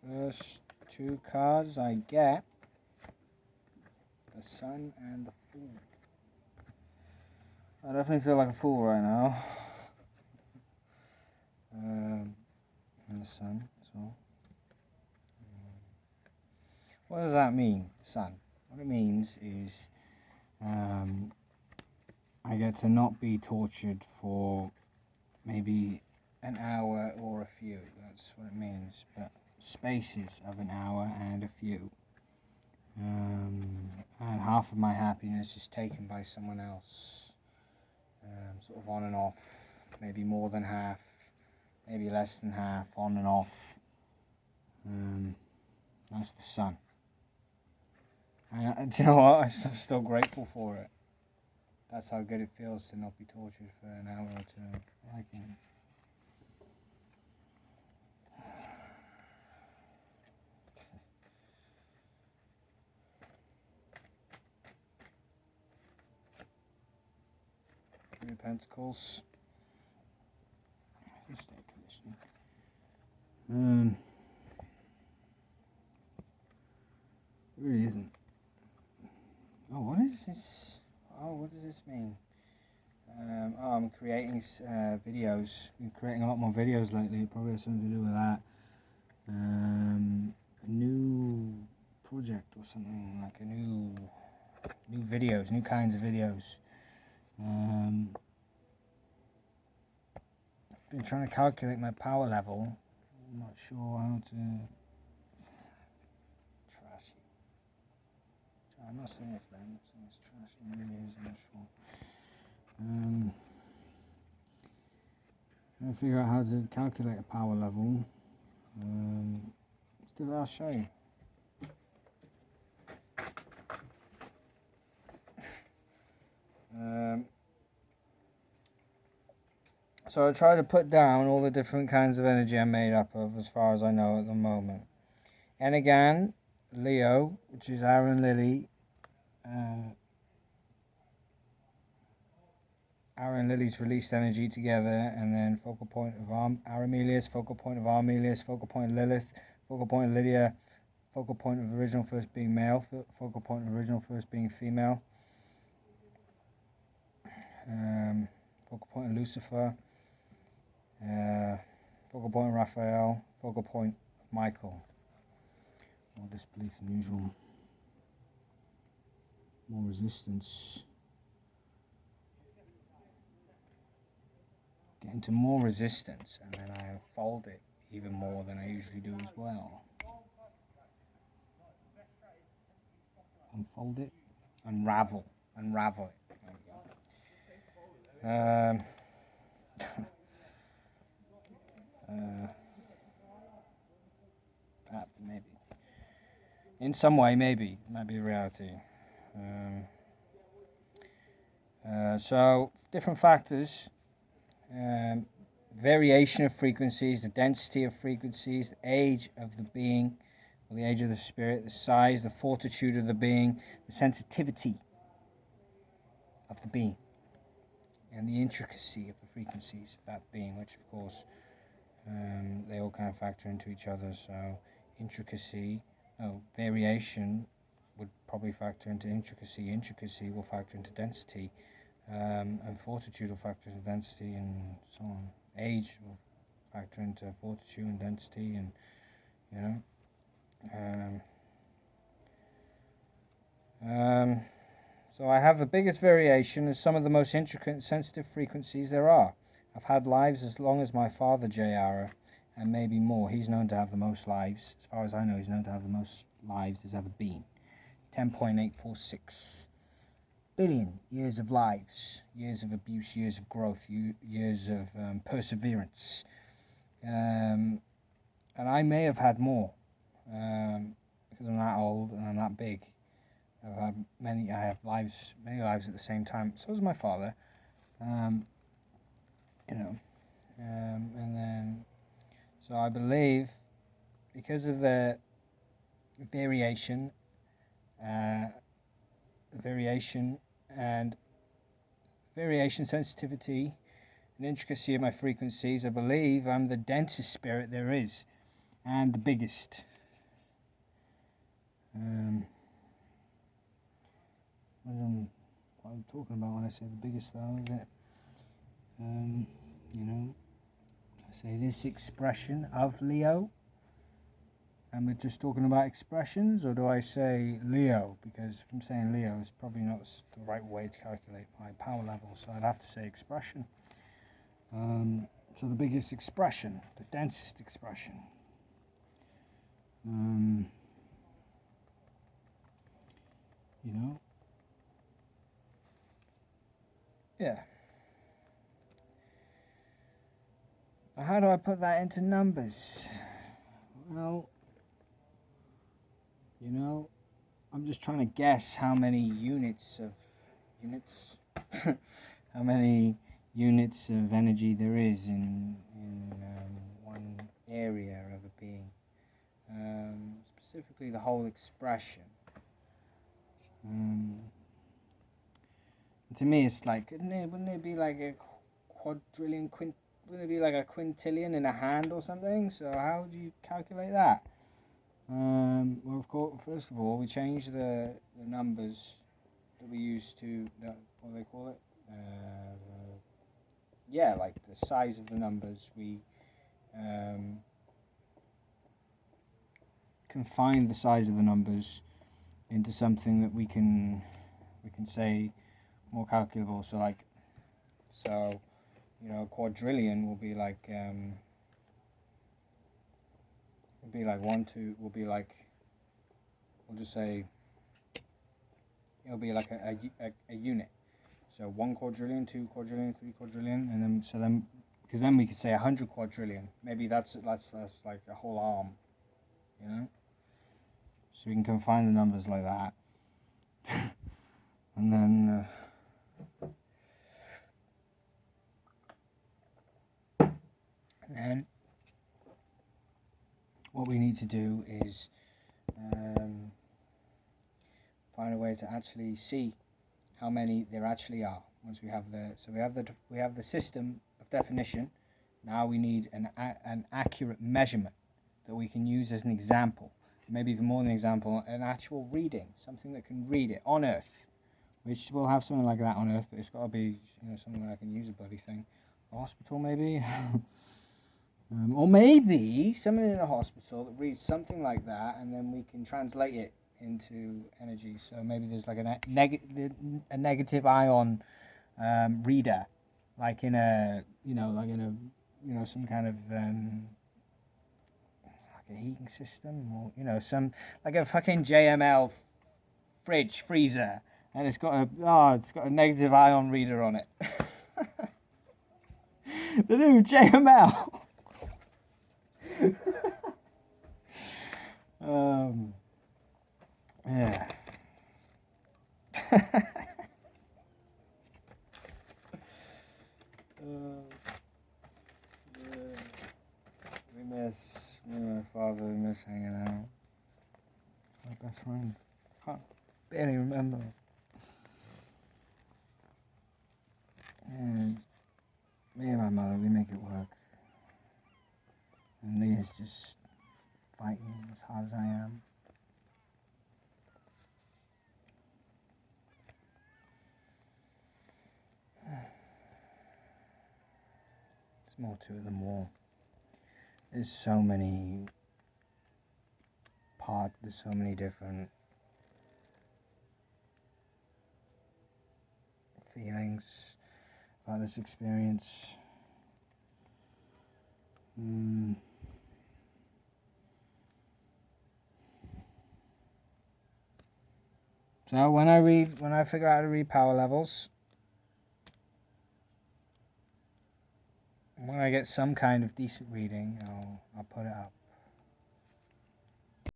First two cards I get, the Sun and the Fool. I definitely feel like a fool right now. And the Sun as well. What does that mean, Sun? What it means is I get to not be tortured for maybe an hour or a few. That's what it means. But spaces of an hour and a few. And half of my happiness is taken by someone else. Sort of on and off. Maybe more than half. Maybe less than half. On and off. That's the Sun. And do you know what? I'm still grateful for it. That's how good it feels to not be tortured for an hour or two. I like it. Three of Pentacles. Just air conditioning. It really isn't. Oh, what is this? Oh, what does this mean? I'm creating videos. Been creating a lot more videos lately. It probably has something to do with that. A new project or something, like a new videos, new kinds of videos. Been trying to calculate my power level. I'm not sure how to. Trashy. I'm not saying it's them. I'm saying it's trashy. Maybe it is. I'm not sure. Trying to figure out how to calculate a power level. Let's do that. I'll show you. So I try to put down all the different kinds of energy I'm made up of, as far as I know at the moment. And again, Leo, which is Aaron Lily. Aaron Lily's released energy together, and then focal point of Aramelius, focal point of Armelius, focal point of Lilith, focal point of Lydia, focal point of original first being male, focal point of original first being female, focal point of Lucifer, focal point of Raphael, focal point of Michael. More disbelief than usual. More resistance. Get into more resistance, and then I unfold it even more than I usually do as well. Unfold it, unravel it. There we go. Maybe. In some way, maybe. Might be the reality. So, different factors. Variation of frequencies, the density of frequencies, the age of the being, or the age of the spirit, the size, the fortitude of the being, the sensitivity of the being, and the intricacy of the frequencies of that being, which of course they all kind of factor into each other. So variation would probably factor into intricacy. Intricacy will factor into density, and fortitude will factor into density, and so on. Age will factor into fortitude and density, and so I have the biggest variation as some of the most intricate and sensitive frequencies there are. I've had lives as long as my father, Jayara, and maybe more. He's known to have the most lives. As far as I know, he's known to have the most lives there's ever been. 10.846 billion years of lives, years of abuse, years of growth, years of perseverance. And I may have had more because I'm that old and I'm that big. I have many lives at the same time. So does my father. And then, so I believe because of the variation sensitivity, and intricacy of my frequencies, I believe I'm the densest spirit there is, and the biggest. What I'm talking about when I say the biggest though, is it? I say this expression of Leo, and we're just talking about expressions, or do I say Leo? Because if I'm saying Leo, it's probably not the right way to calculate my power level, so I'd have to say expression. So the biggest expression, the densest expression. Yeah. How do I put that into numbers? Well, I'm just trying to guess how many units, how many units of energy there is in one area of a being. Specifically the whole expression. To me, it's like, wouldn't it be like a quadrillion, wouldn't it be like a quintillion in a hand or something? So how do you calculate that? Well, of course, first of all, we change the numbers that we use to, what do they call it? Like the size of the numbers. We confine the size of the numbers into something that we can say more calculable. So a quadrillion will be like we'll just say it'll be like a unit. So 1 quadrillion, 2 quadrillion, 3 quadrillion, and then because then we could say 100 quadrillion. Maybe that's like a whole arm, So we can confine the numbers like that, and then what we need to do is find a way to actually see how many there actually are. Once we have the system of definition, now we need an accurate measurement that we can use as an example, maybe even more than an example, an actual reading, something that can read it on Earth, which will have something like that on Earth, but it's got to be something that I can use a bloody thing. A hospital maybe, or maybe someone in a hospital that reads something like that, and then we can translate it into energy. So maybe there's like a negative ion reader, like in some kind of like a heating system, or some like a fucking JML freezer, and it's got a negative ion reader on it. The new JML. Yeah. Me and my father, we miss hanging out. My best friend. Can't barely remember. And me and my mother, we make it work. And Leah's just fighting as hard as I am. There's more to it than war. There's so many there's so many different feelings about this experience. So when I figure out how to read power levels, when I get some kind of decent reading, I'll put it up.